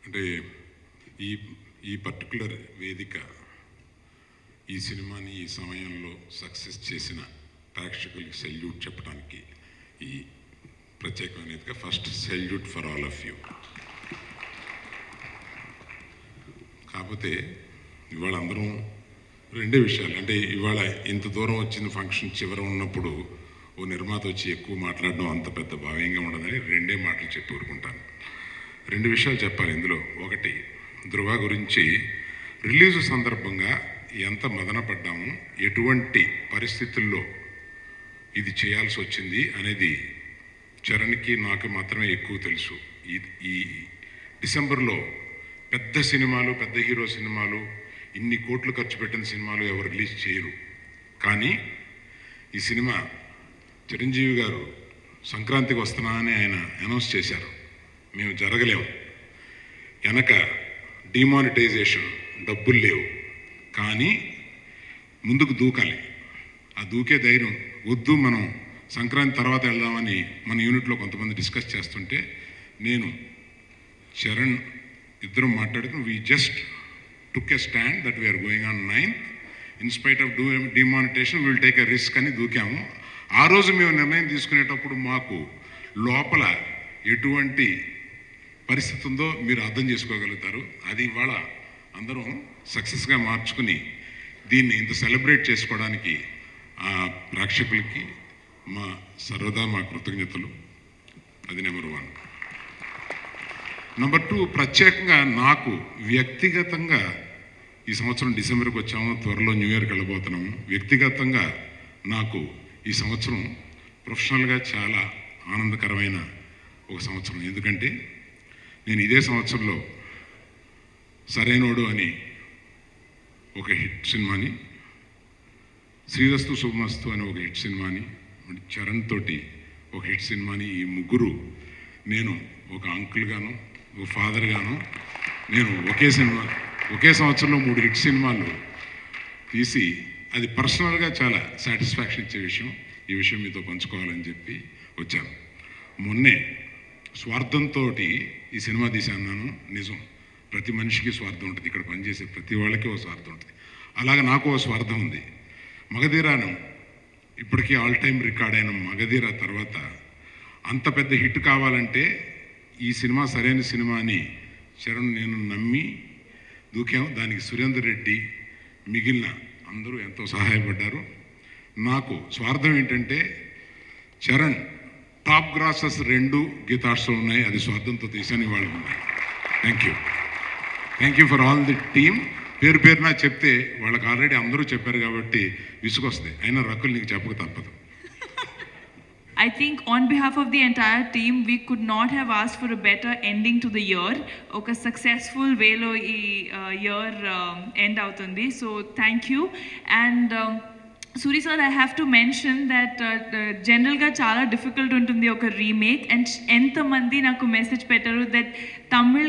అంటే ఈ ఈ పర్టికులర్ వేదిక ఈ సినిమాని ఈ సమయంలో సక్సెస్ చేసిన ప్రేక్షకులకి సెల్యూట్ చెప్పడానికి ఈ ప్రత్యేకమైన వేదిక. First salute for all of you. కాకపోతే ఇవాళ అందరం రెండే విషయాలు, అంటే ఇవాళ ఇంత దూరం వచ్చిన ఫంక్షన్ చివర ఉన్నప్పుడు ఓ నిర్మాత వచ్చి ఎక్కువ మాట్లాడడం అంత పెద్ద భావ్యంగా ఉండదని రెండే మాటలు చెప్పి ఊరుకుంటాను. రెండు విషయాలు చెప్పాలి ఇందులో. ఒకటి, ధృవ గురించి రిలీజ్ సందర్భంగా ఎంత మదన పడ్డాము, ఎటువంటి పరిస్థితుల్లో ఇది చేయాల్సి వచ్చింది అనేది చరణ్కి నాకు మాత్రమే ఎక్కువ తెలుసు. ఈ డిసెంబర్లో పెద్ద సినిమాలు, పెద్ద హీరో సినిమాలు, ఇన్ని కోట్లు ఖర్చు పెట్టిన సినిమాలు ఎవరు రిలీజ్ చేయరు. కానీ ఈ సినిమా చిరంజీవి గారు సంక్రాంతికి వస్తున్నా అని ఆయన అనౌన్స్ చేశారు. మేము జరగలేము, వెనక డిమానిటైజేషన్, డబ్బులు లేవు, కానీ ముందుకు దూకాలి. ఆ దూకే ధైర్యం వద్దు, మనం సంక్రాంతి తర్వాత వెళ్దామని మన యూనిట్లో కొంతమంది డిస్కస్ చేస్తుంటే నేను చరణ్ ఇద్దరం మాట్లాడుకుని we just took a stand that we are going on 9th in spite of demonetisation will take a risk అని దూకాము. ఆ రోజు మేము నిర్ణయం తీసుకునేటప్పుడు మాకు లోపల ఎటువంటి పరిస్థితి ఉందో మీరు అర్థం చేసుకోగలుగుతారు. అది ఇవాళ అందరం సక్సెస్గా మార్చుకుని దీన్ని ఇంత సెలబ్రేట్ చేసుకోవడానికి ఆ ప్రేక్షకులకి మా సర్వదా మా కృతజ్ఞతలు. అది నెంబర్ 1. నెంబర్ 2, ప్రత్యేకంగా నాకు వ్యక్తిగతంగా ఈ సంవత్సరం డిసెంబర్కి వచ్చాము, త్వరలో న్యూ ఇయర్కి వెళ్ళబోతున్నాము. వ్యక్తిగతంగా నాకు ఈ సంవత్సరం ప్రొఫెషనల్గా చాలా ఆనందకరమైన ఒక సంవత్సరం. ఎందుకంటే నేను ఇదే సంవత్సరంలో సరైనోడు అని ఒక హిట్ సినిమాని, శ్రీరస్తు శుభమస్తు అని ఒక హిట్ సినిమాని, చరణ్ తోటి ఒక హిట్ సినిమాని, ఈ ముగ్గురు నేను ఒక అంకుల్ గాను ఒక ఫాదర్ గాను నేను ఒకే సంవత్సరంలో 3 హిట్ సినిమాలు తీసి అది పర్సనల్గా చాలా సాటిస్ఫాక్షన్ ఇచ్చే విషయం. ఈ విషయం మీతో పంచుకోవాలని చెప్పి వచ్చాను. మొన్నే స్వార్థంతో ఈ సినిమా తీశాను. నిజం, ప్రతి మనిషికి స్వార్థం ఉంటుంది, ఇక్కడ పనిచేసే ప్రతి వాళ్ళకి ఓ స్వార్థం ఉంటుంది. అలాగే నాకు ఓ స్వార్థం ఉంది. మగధీరాను ఇప్పటికీ ఆల్ టైమ్ రికార్డ్ అయిన మగధీర తర్వాత అంత పెద్ద హిట్ కావాలంటే ఈ సినిమా సరైన సినిమా అని చరణ్ నేను నమ్మి దూకాము. దానికి సురేందర్ రెడ్డి మిగిలిన అందరూ ఎంతో సహాయపడ్డారు. నాకు స్వార్థం ఏంటంటే చరణ్ టాప్ గ్రాసెస్ 2 గీతార్ట్స్లో ఉన్నాయి, అది స్వార్థంతో తీసాను, ఇవాళ ఉన్నాయి. Thank you for all the team. పేరు పేరున చెప్తే వాళ్ళకి ఆల్రెడీ అందరూ చెప్పారు కాబట్టి విసుగొస్తుంది. అయినా రకులు నీకు చెప్పక తప్పదు. I think on behalf of the entire team, we could not have asked for a better ending to the year. Okay, successful way lo year end avutundi. So thank you. And Suri sir, I have to mention that general ga chala difficult untundi oka remake, and enta mandi naku message pettaru that Tamil